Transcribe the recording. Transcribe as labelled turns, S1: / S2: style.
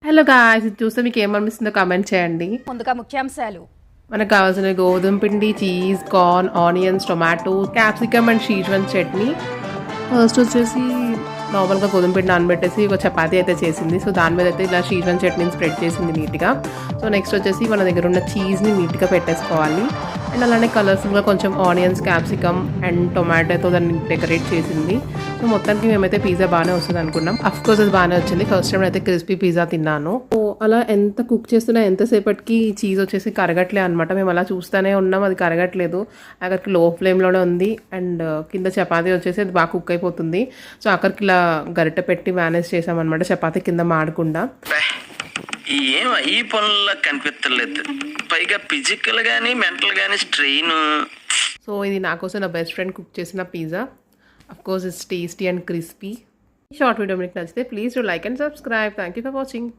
S1: Hello guys, ఇది చూస్తే మీకు ఏమనిపిస్తుందో కామెంట్ చేయండి.
S2: ముందుగా ముఖ్యాంశాలు.
S1: మనకు కావాల్సిన గోధుమ పిండి, cheese, corn, onions, tomato, capsicum and Schezwan chutney. First వచ్చేసి నార్మల్గా గోధుమ పిండి నానబెట్టేసి ఒక చపాతీ అయితే చేసింది. సో దాని మీద అయితే ఇలా షీజ్వాన్ చట్నీని స్ప్రెడ్ చేసింది నీట్గా. సో నెక్స్ట్ వచ్చేసి మన దగ్గర ఉన్న చీజ్ని నీట్గా పెట్టేసుకోవాలి. అండ్ అలానే కలర్ఫుల్గా కొంచెం ఆనియన్స్, క్యాప్సికమ్ అండ్ టొమాటోతో దాన్ని డెకరేట్ చేసింది. సో మొత్తానికి మేమైతే పిజ్జా బాగానే వస్తుంది అనుకున్నాం. అఫ్కోర్స్ అది బాగానే వచ్చింది. ఫస్ట్ టైం అయితే క్రిస్పీ పిజ్జా తిన్నాను. సో అలా ఎంత కుక్ చేస్తున్నా ఎంతసేపటికి చీజ్ వచ్చేసి కరగట్లే అనమాట. మేము అలా చూస్తూనే ఉన్నాం, అది కరగట్లేదు. అక్కడికి లో ఫ్లేమ్లోనే ఉంది. అండ్ కింద చపాతీ వచ్చేసి అది బాగా కుక్ అయిపోతుంది. సో అక్కడికి ఇలా గరిటె పెట్టి మేనేజ్ చేసామన్నమాట, చపాతీ కింద మాడకుండా.
S3: ఏం ఈ పనుల్లో కనిపించలేదు, పైగా ఫిజికల్ గానీ మెంటల్ గానీ స్ట్రెయిన్.
S1: సో ఇది నా కోసం నా బెస్ట్ ఫ్రెండ్ కుక్ చేసిన pizza. Of course it's tasty and crispy. Short video మీకు నచ్చితే please do like and subscribe. Thank you for watching.